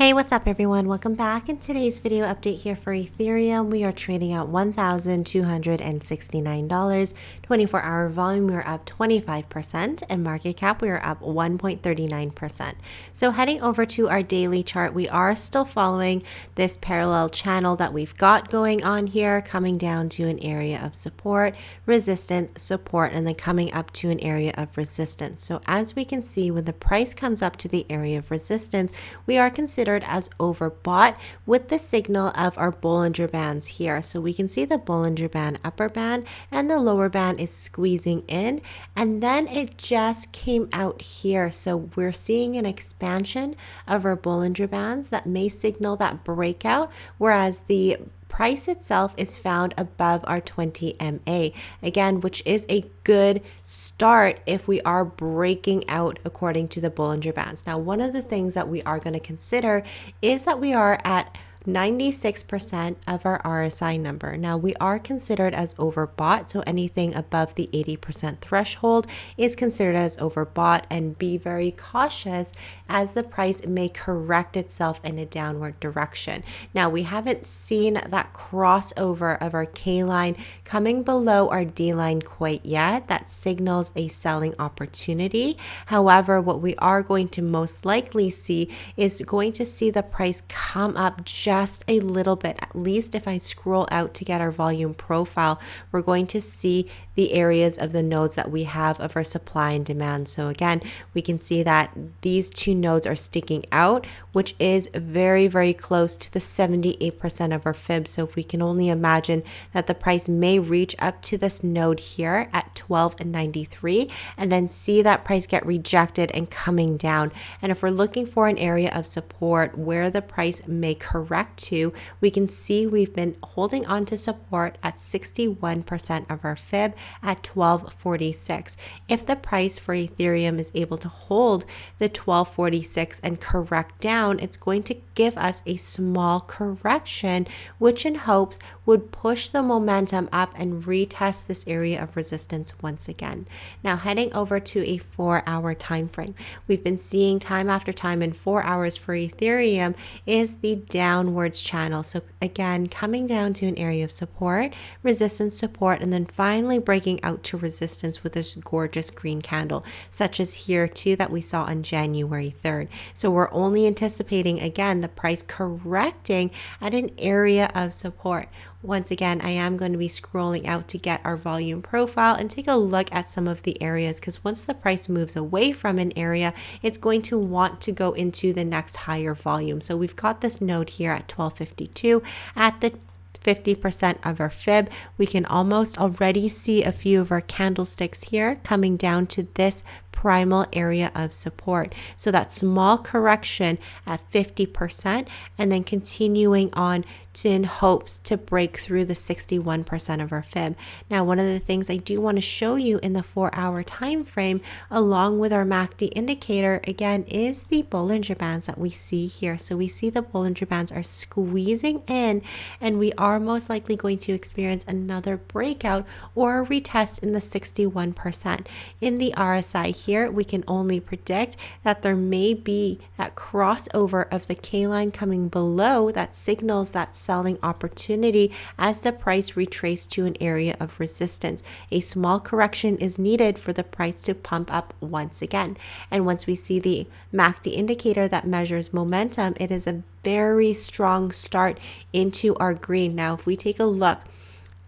Hey, what's up everyone? Welcome back. In today's video update here for Ethereum, we are trading at $1,269. 24-hour volume, we are up 25%, and market cap, we are up 1.39%. So heading over to our daily chart, we are still following this parallel channel that we've got going on here, coming down to an area of support, resistance, support, and then coming up to an area of resistance. So as we can see, when the price comes up to the area of resistance, we are considered as overbought with the signal of our Bollinger Bands here. So we can see the Bollinger Band upper band and the lower band is squeezing in, and then it just came out here. So we're seeing an expansion of our Bollinger Bands that may signal that breakout, whereas the price itself is found above our 20 MA again, which is a good start if we are breaking out according to the Bollinger Bands. Now, one of the things that we are going to consider is that we are at 96% of our RSI number. Now we are considered as overbought, so anything above the 80% threshold is considered as overbought, and be very cautious as the price may correct itself in a downward direction. Now we haven't seen that crossover of our K line coming below our D line quite yet. That signals a selling opportunity. However, what we are going to most likely see is going to see the price come up just a little bit. At least if I scroll out to get our volume profile, we're going to see the areas of the nodes that we have of our supply and demand. So again, we can see that these two nodes are sticking out, which is very, very close to the 78% of our fib. So if we can only imagine that the price may reach up to this node here at 12.93 and then see that price get rejected and coming down. And if we're looking for an area of support where the price may correct to, we can see we've been holding on to support at 61% of our fib at 12.46. If the price for Ethereum is able to hold the 12.46 and correct down, it's going to give us a small correction, which in hopes would push the momentum up and retest this area of resistance once again. Now heading over to a 4-hour time frame, we've been seeing time after time in 4 hours for Ethereum is the downwards channel. So again, coming down to an area of support, resistance, support, and then finally breaking out to resistance with this gorgeous green candle, such as here too that we saw on January 3rd. So we're only anticipating again the price correcting at an area of support. Once again, I am going to be scrolling out to get our volume profile and take a look at some of the areas, because once the price moves away from an area, it's going to want to go into the next higher volume. So we've got this node here at 12.52 at the 50% of our fib. We can almost already see a few of our candlesticks here coming down to this primal area of support. So that small correction at 50% and then continuing on in hopes to break through the 61% of our fib. Now, one of the things I do want to show you in the 4-hour time frame, along with our MACD indicator, again, is the Bollinger Bands that we see here. So we see the Bollinger Bands are squeezing in, and we are most likely going to experience another breakout or a retest in the 61%. In the RSI here, we can only predict that there may be that crossover of the K line coming below that signals that selling opportunity as the price retraced to an area of resistance. A small correction is needed for the price to pump up once again. And once we see the MACD indicator that measures momentum, it is a very strong start into our green. Now, if we take a look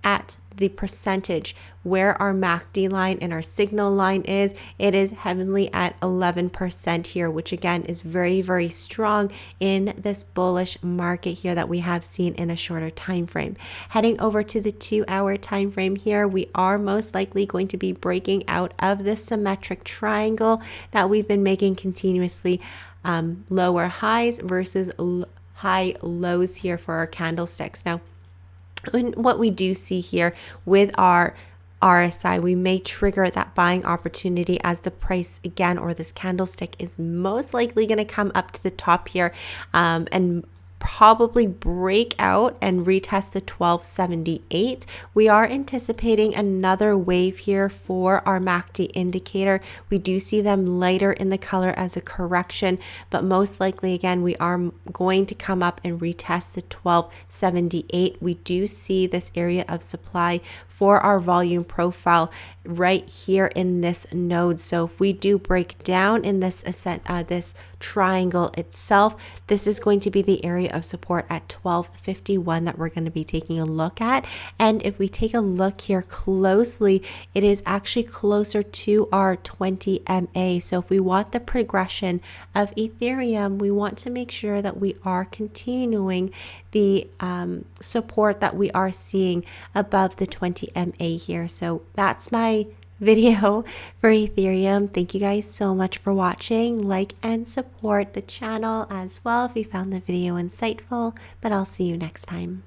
at the percentage where our MACD line and our signal line is, it is heavily at 11% here, which again is very, very strong in this bullish market here that we have seen in a shorter time frame. Heading over to the 2-hour time frame here, we are most likely going to be breaking out of this symmetric triangle that we've been making continuously, lower highs versus high lows here for our candlesticks. Now, what we do see here with our RSI, we may trigger that buying opportunity as the price again, or this candlestick, is most likely going to come up to the top here and probably break out and retest the 1278. We are anticipating another wave here for our MACD indicator. We do see them lighter in the color as a correction, but most likely, again, we are going to come up and retest the 1278. We do see this area of supply for our volume profile right here in this node. So if we do break down in this this triangle itself, this is going to be the area of support at 1251 that we're going to be taking a look at. And if we take a look here closely, it is actually closer to our 20 MA. So if we want the progression of Ethereum, we want to make sure that we are continuing the support that we are seeing above the 20 MA here. So that's my video for Ethereum. Thank you guys so much for watching. Like and support the channel as well if you found the video insightful, but I'll see you next time.